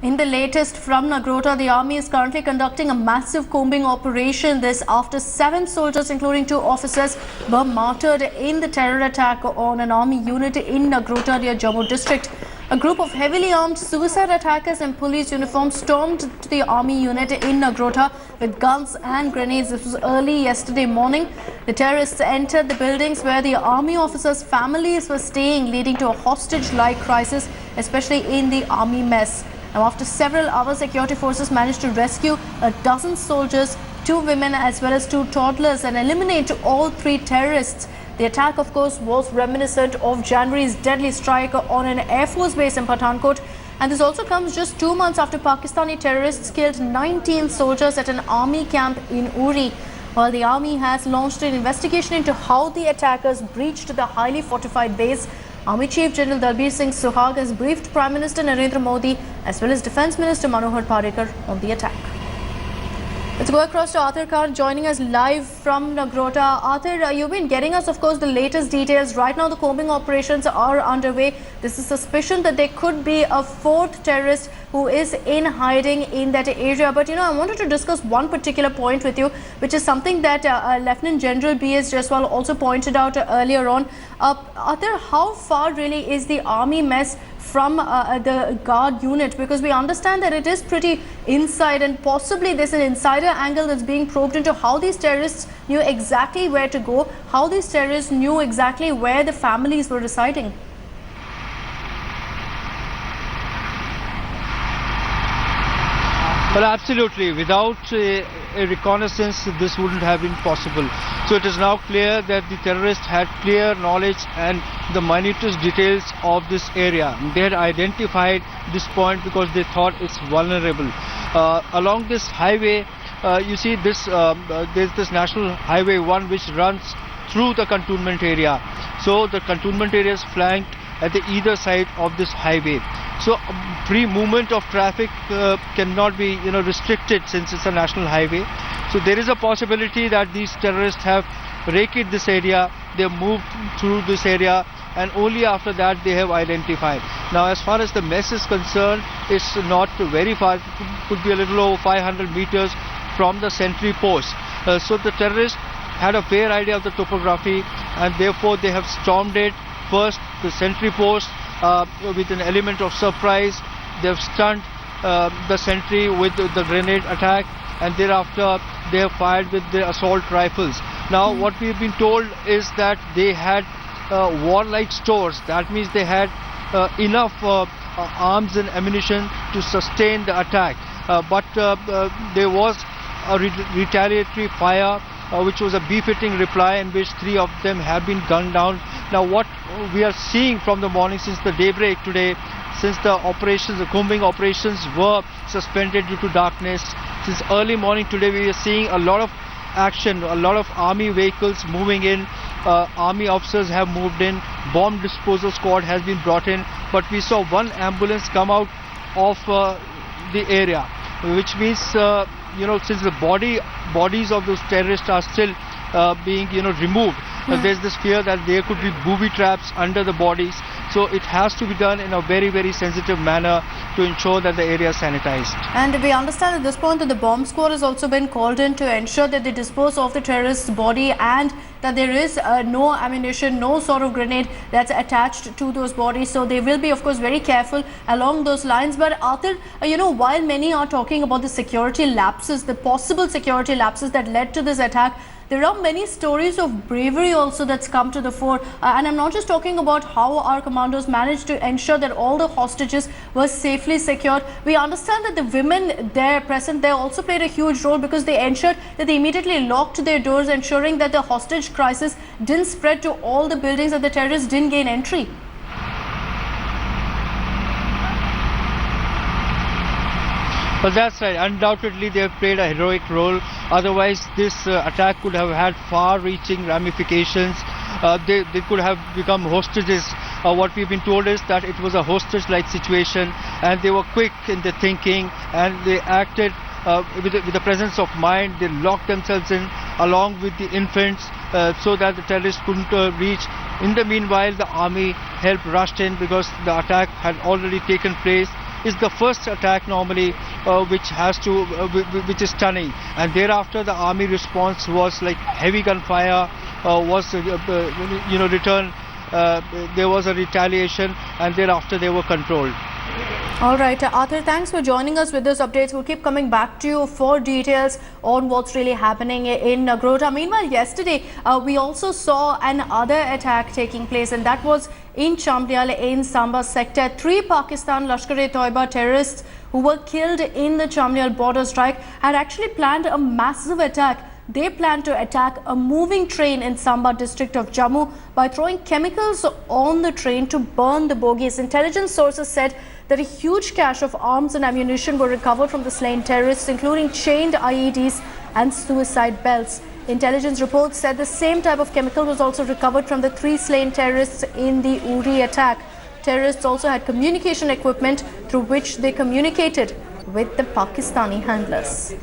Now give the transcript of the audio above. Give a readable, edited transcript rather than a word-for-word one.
In the latest from Nagrota, the army is currently conducting a massive combing operation. This after 7 soldiers, including 2 officers, were martyred in the terror attack on an army unit in Nagrota near Jammu district. A group of heavily armed suicide attackers in police uniforms stormed to the army unit in Nagrota with guns and grenades. This was early yesterday morning. The terrorists entered the buildings where the army officers' families were staying, leading to a hostage-like crisis, especially in the army mess. Now, after several hours, security forces managed to rescue a dozen soldiers, 2 women as well as 2 toddlers and eliminate all 3 terrorists. The attack, of course, was reminiscent of January's deadly strike on an Air Force base in Pathankot. And this also comes just 2 months after Pakistani terrorists killed 19 soldiers at an army camp in Uri. While the army has launched an investigation into how the attackers breached the highly fortified base, Army Chief General Dalbir Singh Suhag has briefed Prime Minister Narendra Modi as well as Defence Minister Manohar Parrikar on the attack. Let's go across to Arthur Khan joining us live from Nagrota. Arthur, you've been getting us, of course, the latest details. Right now, the combing operations are underway. There's a suspicion that there could be a 4th terrorist who is in hiding in that area. But, I wanted to discuss one particular point with you, which is something that Lieutenant General B.S. Jaiswal also pointed out earlier on. Arthur, how far really is the army mess from the guard unit? Because we understand that it is pretty inside and possibly there's an insider angle that's being probed into how these terrorists knew exactly where to go, how these terrorists knew exactly where the families were residing. Well, absolutely. Without a reconnaissance, this wouldn't have been possible. So it is now clear that the terrorists had clear knowledge and the minutest details of this area. They had identified this point because they thought it's vulnerable. Along this highway, you see this, there's this National Highway 1 which runs through the cantonment area. So the cantonment area is flanked at the either side of this highway. So free movement of traffic cannot be restricted since it's a national highway. So there is a possibility that these terrorists have raided this area, they have moved through this area, and only after that they have identified. Now, as far as the mess is concerned, it's not very far. It could be a little over 500 meters from the sentry post. So the terrorists had a fair idea of the topography and therefore they have stormed it. First, the sentry post with an element of surprise. They have stunned the sentry with the grenade attack, and thereafter they have fired with the assault rifles. Now, what we have been told is that they had warlike stores. That means they had enough arms and ammunition to sustain the attack. But there was a retaliatory fire, which was a befitting reply, in which 3 of them have been gunned down. Now, what we are seeing from the morning since the daybreak today, since the operations, the combing operations were suspended due to darkness, since early morning today we are seeing a lot of action, a lot of army vehicles moving in, army officers have moved in, bomb disposal squad has been brought in, but we saw 1 ambulance come out of the area, which means since the bodies of those terrorists are still being removed, there's this fear that there could be booby traps under the bodies. So it has to be done in a very, very sensitive manner to ensure that the area is sanitized. And we understand at this point that the bomb squad has also been called in to ensure that they dispose of the terrorist's body and that there is no ammunition, no sort of grenade that's attached to those bodies. So they will be, of course, very careful along those lines. But Arthur, while many are talking about the security lapses, the possible security lapses that led to this attack, there are many stories of bravery also that's come to the fore. And I'm not just talking about how our commandos managed to ensure that all the hostages were safely secured. We understand that the women there present there also played a huge role because they ensured that they immediately locked their doors, ensuring that the hostage crisis didn't spread to all the buildings and the terrorists didn't gain entry. But that's right, undoubtedly they have played a heroic role. Otherwise this attack could have had far-reaching ramifications. They could have become hostages. What we've been told is that it was a hostage-like situation and they were quick in their thinking and they acted with the presence of mind. They locked themselves in along with the infants so that the terrorists couldn't reach. In the meanwhile, the army help rushed in because the attack had already taken place. is the first attack normally which is stunning, and thereafter the army response was like heavy gunfire was returned. There was a retaliation, and thereafter they were controlled. All right, Arthur, thanks for joining us with this updates. We'll keep coming back to you for details on what's really happening in Quota. Meanwhile, yesterday we also saw another attack taking place, and that was in Chamdial in Samba sector. 3 Pakistan Lashkar-e-Toiba terrorists who were killed in the Chamdial border strike had actually planned a massive attack. They planned to attack a moving train in Samba district of Jammu by throwing chemicals on the train to burn the bogies. Intelligence sources said that a huge cache of arms and ammunition were recovered from the slain terrorists, including chained IEDs and suicide belts. Intelligence reports said the same type of chemical was also recovered from the 3 slain terrorists in the Uri attack. Terrorists also had communication equipment through which they communicated with the Pakistani handlers.